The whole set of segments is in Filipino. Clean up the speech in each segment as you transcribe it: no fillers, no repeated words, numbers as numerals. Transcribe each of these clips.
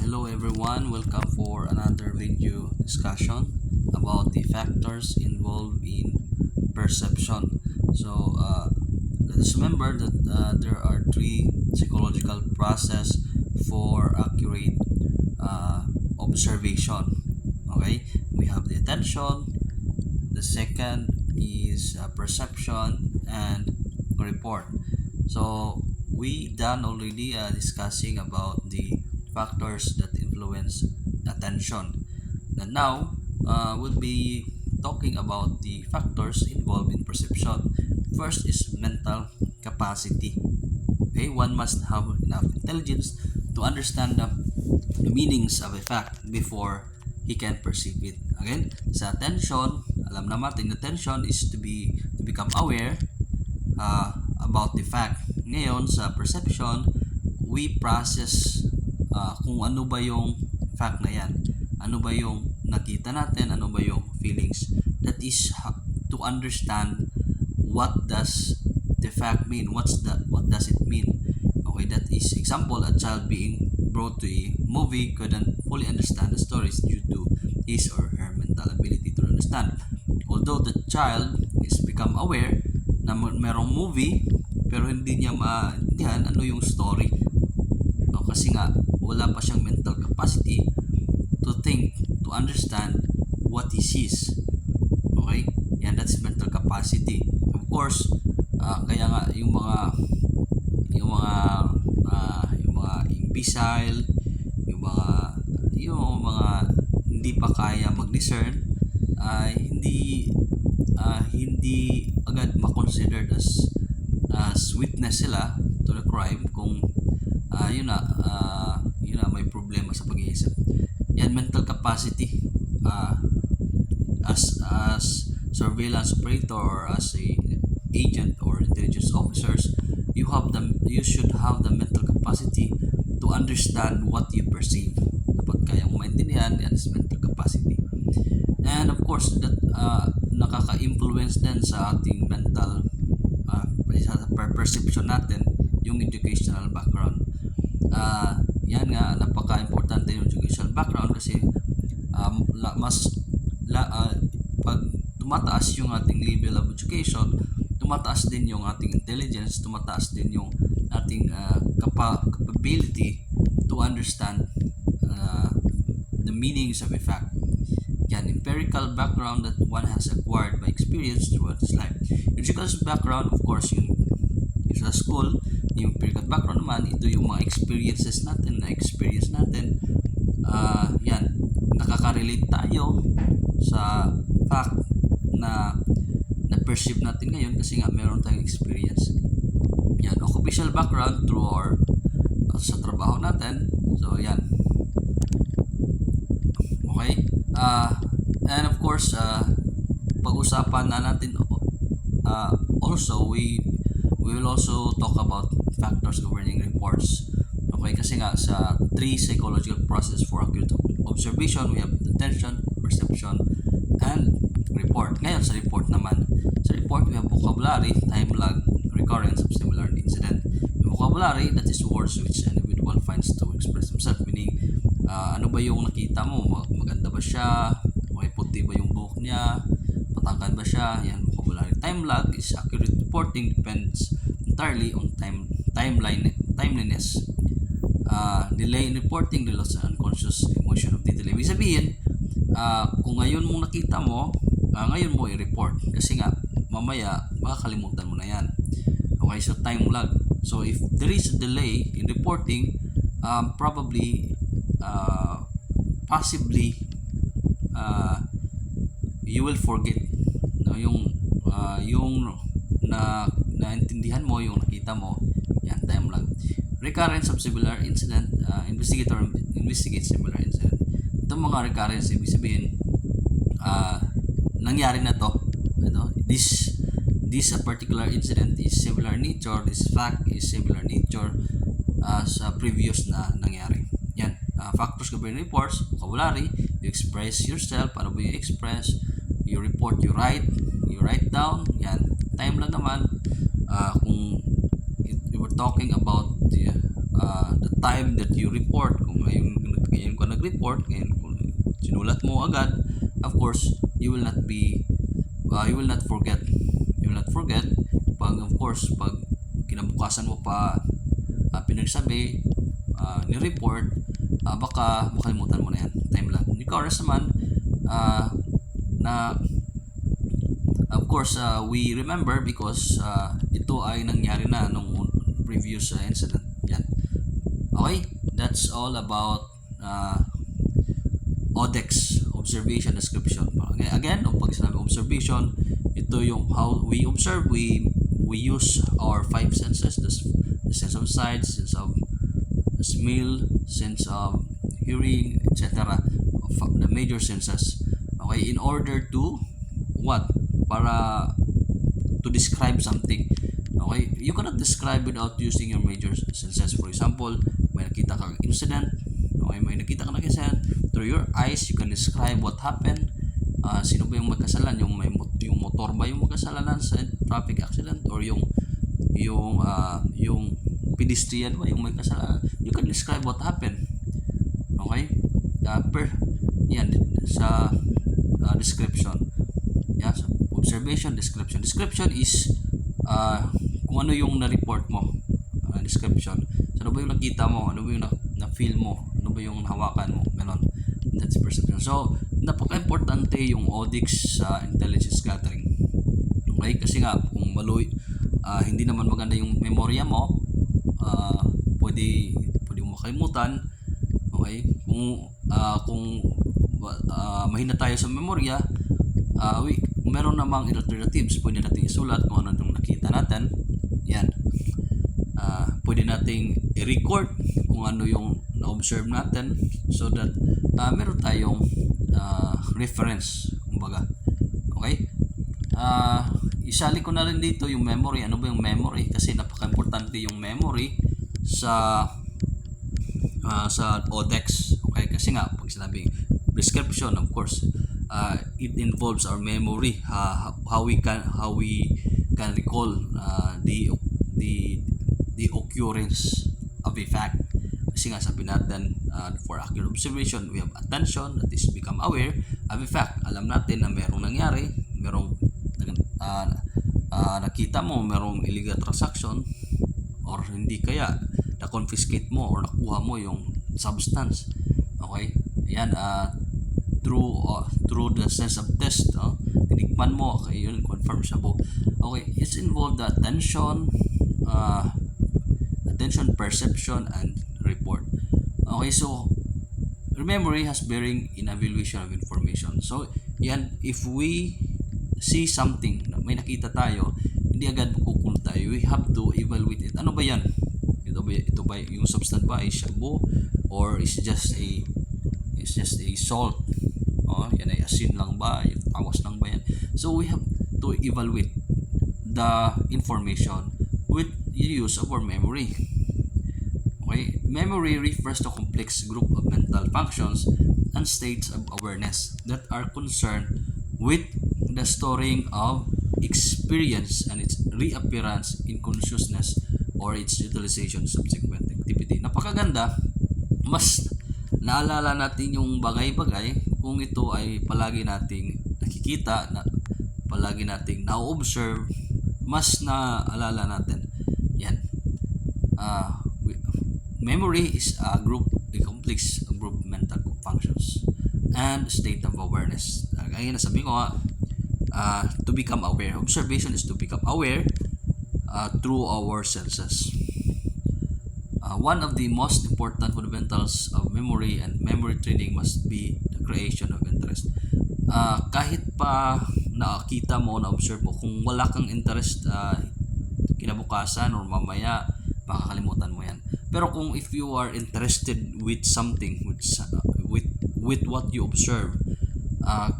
Hello everyone, welcome for another video discussion about the factors involved in perception. Let's remember that there are three psychological process for accurate observation. Okay, we have the attention, the second is perception, and report. So we done already discussing about the factors that influence attention, and now we'll be talking about the factors involved in perception. First is mental capacity. Okay, one must have enough intelligence to understand the meanings of a fact before he can perceive it. Again, sa attention, alam naman attention is to become aware about the fact. Ngayon, sa perception, we process kung ano ba yung fact na yan. Ano ba yung nakita natin, ano ba yung feelings. That is to understand what does the fact mean, what does it mean. Okay, that is example, a child being brought to a movie couldn't fully understand the stories due to his or her mental ability to understand. Although the child is become aware na merong movie, pero hindi niya maintindihan ano yung story. No, kasi nga wala pa siyang mental capacity to think, to understand what he sees. Okay? Yan, that's mental capacity. Of course, kaya nga yung mga imbecile, yung mga hindi pa kaya mag-discern, hindi agad ma-considered as witness sila to the crime kung may problema sa pag-iisip. Yan, mental capacity. As surveillance operator or as a agent or intelligence officers, you should have the mental capacity to understand what you perceive. Dapat kayang maintindihan, yan is mental capacity. And of course, that nakaka-influence din sa ating mental perception natin yung educational background. Yan nga, napaka-importante yung educational background kasi pag tumataas yung ating level of education, tumataas din yung ating intelligence, tumataas din yung ating capability to understand the meanings of a fact. Yan, empirical background that one has acquired by experience throughout his life. Educational background, of course, yung sa school. Yung empirical background naman, ito yung mga experiences natin, na-experience natin. Yan, nakaka-relate tayo sa fact na na-perceive natin ngayon kasi nga meron tayong experience. Yan, occupational background through our sa trabaho natin. So, yan. Okay? And of course, pag-usapan na natin also, we will also talk about factors governing reports. Okay, kasi nga sa three psychological process for accurate observation, we have attention, perception, and report. Ngayon sa report naman, sa report we have vocabulary, time lag, recurrence of similar incident. Yung vocabulary, that is words which an individual finds to express himself, meaning ano ba yung nakita mo, maganda ba siya, may puti ba yung buhok niya, patangkan ba siya, yan vocabulary. Time lag is accurate reporting, depends entirely on timeliness. Delay in reporting relates to unconscious emotion of detail. Ibig sabihin, kung ngayon mong nakita mo, ngayon mo i-report. Kasi nga, mamaya, makakalimutan mo na yan. Okay, so time lag. So, if there is a delay in reporting, possibly, you will forget. No, yung naintindihan mo, yung nakita mo, yan, time lag. Recurrence of similar incident, investigate similar incident. Itong mga recurrence, ibig sabihin, nangyari na to. This particular incident is similar nature, this fact is similar nature sa previous na nangyari. Yan, factors governing reports, vocabulary, you express yourself, paano ba you express, you report, you write down, yan. Time lang naman, kung we were talking about the time that you report, kung report, and kung sinulat mo agad, of course, you will not forget. You will not forget pag, of course, pag kinabukasan mo pa pinagsabi, ni-report, baka makalimutan mo na yan. Time lang. Ikaw, naman, na of course, we remember because ito ay nangyari na nung previous incident. Yan. Okay, that's all about ODEX, observation description. Again, pag sinabi observation, ito yung how we observe. We use our five senses, the sense of sight, sense of smell, sense of hearing, etc. The major senses. Okay, in order to what? Para to describe something. Okay, you cannot describe without using your major senses. For example, may nakita kang incident. Okay, may nakita kang incident. Through your eyes, you can describe what happened. Sino ba yung magkasalan? Yung motor ba yung magkasalanan sa traffic accident, or yung pedestrian ba yung magkasalanan? You can describe what happened. Okay? Yan sa description. Yeah, so observation, description. Description is kung ano yung na-report mo. Description. So, ano ba yung nakita mo? Ano ba yung na-feel mo? Ano ba yung nahawakan mo? Ganon. That's perception. So, napaka-importante yung ODEX sa intelligence gathering. Okay? Kasi nga, kung hindi naman maganda yung memorya mo, pwede mo makalimutan. Okay? Kung mahina tayo sa memorya, meron namang alternatives. Pwede natin isulat kung ano yung nakita natin. Yan. Pwede nating i-record kung ano yung na-observe natin, so that meron tayong reference, kumbaga. Okay? Isali ko na rin dito yung memory. Ano ba yung memory? Kasi napaka-importante yung memory sa ODEX. Okay? Kasi nga, pag sinabing prescription, of course, it involves our memory, how we can recall the occurrence of a fact. Kasi nga sabi natin, for accurate observation, we have attention, that is become aware of a fact. Alam natin na merong nangyari, merong nakita mo, merong illegal transaction, or hindi kaya na-confiscate mo or nakuha mo yung substance. Okay? Ayan, through the sense of test, tinikman mo, okay, yun, confirm siya po. Okay, it's involved the attention, perception, and report. Okay, so memory has bearing in evaluation of information. So, yan, if we see something, may nakita tayo, hindi agad kukulit tayo. We have to evaluate it. Ano ba yan? Ito ba yung substance ba ay shabu, or is just a salt? Yan ay asin lang ba? Yung tawas lang ba yan? So, we have to evaluate the information with the use of our memory. Okay? Memory refers to a complex group of mental functions and states of awareness that are concerned with the storing of experience and its reappearance in consciousness or its utilization subsequent activity. Napakaganda. Mas naalala natin yung bagay-bagay kung ito ay palagi nating nakikita, palagi nating na-observe, mas naalala natin. Yan. Memory is a complex group of mental functions and state of awareness. Kaya nasabi ko to become aware. Observation is to become aware through our senses. One of the most important fundamentals of memory and memory training must be the creation of interest. Kahit pa nakita mo, na-observe mo, kung wala kang interest kinabukasan or mamaya, makakalimutan mo yan. Pero kung if you are interested with something, with what you observe,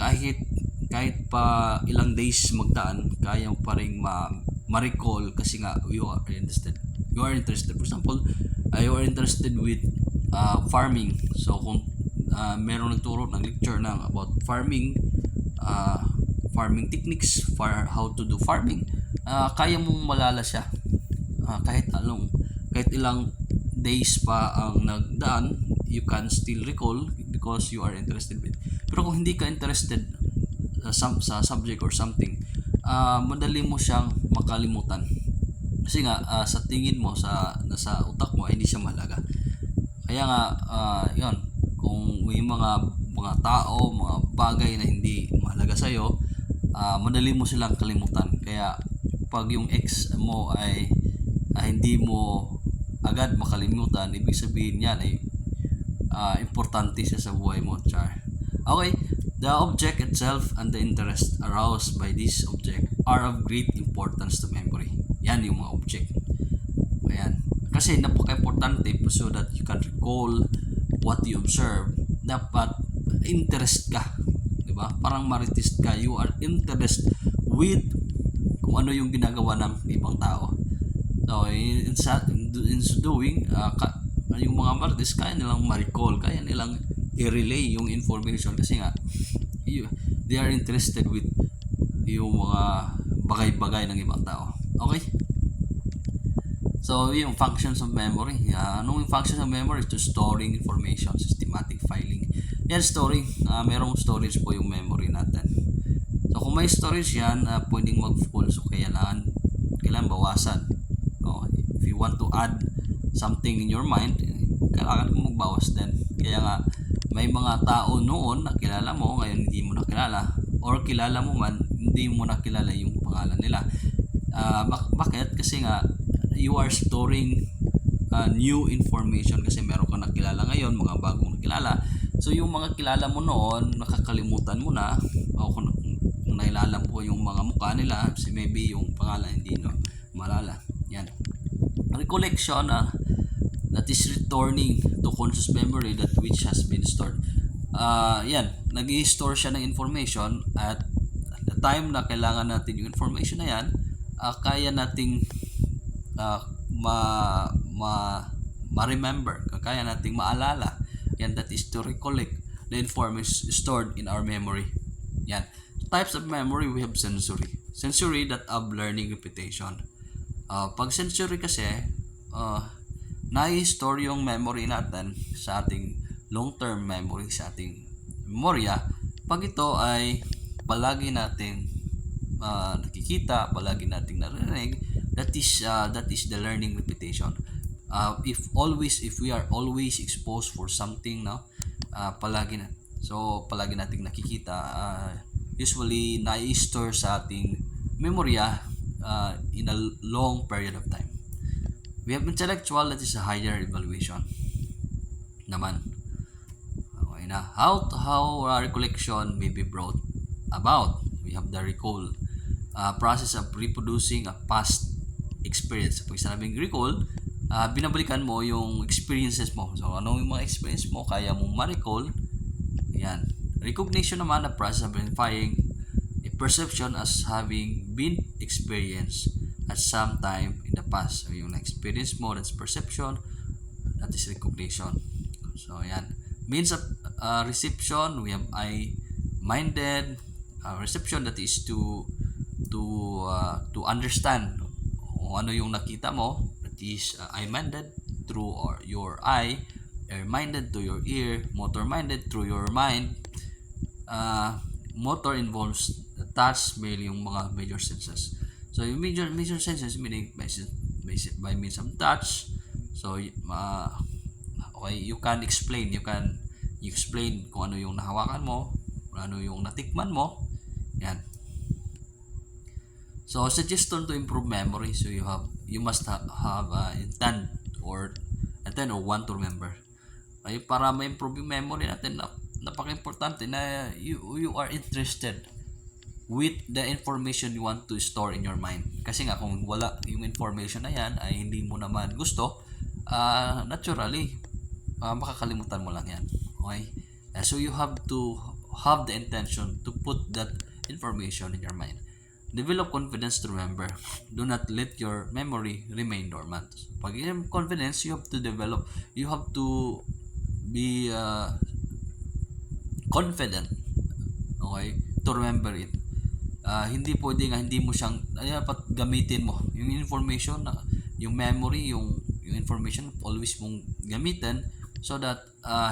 kahit pa ilang days magdaan, kaya mo pa rin ma-recall kasi nga you are interested. For example, you are interested with farming. So kung merong nagturo ng lecture about farming techniques, how to do farming, kaya mong malala siya kahit ilang days pa ang nagdaan, you can still recall because you are interested with. Pero kung hindi ka interested sa subject or something, madali mo siyang makalimutan. Kasi nga sa tingin mo nasa utak mo ay hindi siya mahalaga. Kaya nga yon, kung may mga tao, mga bagay na hindi mahalaga sa iyo, madali mo silang kalimutan. Kaya pag yung ex mo ay hindi mo agad makalimutan, ibig sabihin yan ay importante siya sa buhay mo, char. Okay, the object itself and the interest aroused by this object are of great importance to memory. Yan yung mga object. Ayan. Kasi napaka-importante so that you can recall what you observe. Dapat interest ka, di ba? Parang marites ka, you are interested with kung ano yung ginagawa ng ibang tao. So in doing yung mga marites, kaya nilang ma-recall, kaya nilang i-relay yung information kasi nga they are interested with yung mga bagay-bagay ng ibang tao. Okay? So, yung functions of memory. Anong yung functions of memory? To storing information, systematic filing. Yan, storing. Merong storage po yung memory natin. So, kung may storage yan, pwedeng mag-full. So, kailangan bawasan. So, if you want to add something in your mind, kailangan kong magbawas din. Kaya nga, may mga tao noon na kilala mo, ngayon hindi mo nakilala. Or kilala mo man, hindi mo nakilala yung pangalan nila. Bakit? Kasi nga, you are storing new information kasi meron kang nakilala ngayon, mga bagong nakilala. So yung mga kilala mo noon, nakakalimutan mo na, o kung nailala mo yung mga mukha nila, kasi maybe yung pangalan hindi no malala. Yan. Recollection that is returning to conscious memory that which has been stored. Yan, nag-i-store siya ng information at the time na kailangan natin yung information na yan, kaya nating ma-remember, kaya nating maalala. Yan, that is to recollect the information stored in our memory. Yan. Types of memory, we have sensory. Sensory that have learning repetition. Pag sensory kasi, na-store yung memory natin sa ating long-term memory, sa ating memorya. Pag ito ay palagi nating nakikita, palagi nating narinig, that is the learning repetition. If we are always exposed for something, palagi nating nakikita, usually na-store sa ating memorya in a long period of time. We have intellectual, that is a higher evaluation naman. Okay na. How recollection may be brought about. We have the recall, process of reproducing a past experience. Pag sinabing recall, binabalikan mo yung experiences mo. So, ano yung mga experience mo, kaya mo ma-recall. Yan. Recognition naman, a process of identifying a perception as having been experienced at some time in the past. So, yung na-experience mo, that's perception, that is recognition. So, yan. Means of reception, we have I-minded. Reception, that is to understand kung ano yung nakita mo, that is I-minded through your eye, ear-minded to your ear, motor-minded through your mind. Motor involves the touch, mainly yung mga major senses. So yung major senses meaning by means of touch. So okay, you explain kung ano yung nahawakan mo, ano yung natikman mo. Yan. So suggestion to improve memory. So you must have intent or want to remember. Ay para ma-improve yung memory natin, napaka-importante na you are interested with the information you want to store in your mind. Kasi nga kung wala yung information na yan ay hindi mo naman gusto, naturally makakalimutan mo lang yan. Okay? So you have to have the intention to put that information in your mind. Develop confidence to remember. Do not let your memory remain dormant. Pag confidence, you have to be confident, okay, to remember it. Hindi pwede nga hindi mo siyang dapat gamitin mo yung information, yung memory, yung information always mong gamitin so that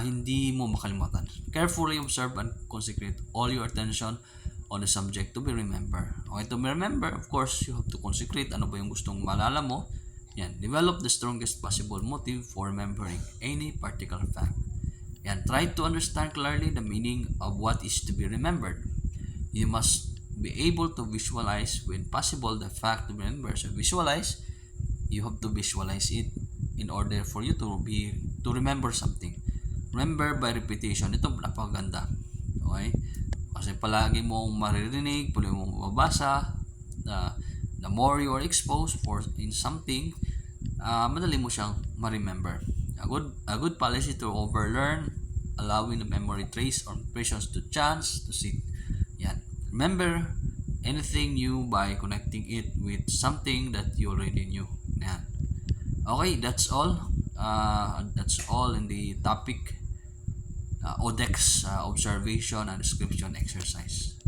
hindi mo makalimutan. Carefully observe and concentrate all your attention on the subject to be remembered. Okay, to be remembered, of course, you have to consecrate. Ano ba yung gustong maalala mo? Yan. Develop the strongest possible motive for remembering any particular fact. Yan. Try to understand clearly the meaning of what is to be remembered. You must be able to visualize when possible the fact to be remembered. So visualize, you have to visualize it in order for you to remember something. Remember by repetition. Ito napakaganda. Okay? Kasi palagi mong maririnig, palagi mong mababasa, the more you are exposed in something, madali mo siyang ma-remember. A good policy to overlearn, allowing the memory trace or impressions to chance to sit. Yan. Remember anything new by connecting it with something that you already knew. Yan. Okay, that's all. That's all in the topic ODEX observation and description exercise.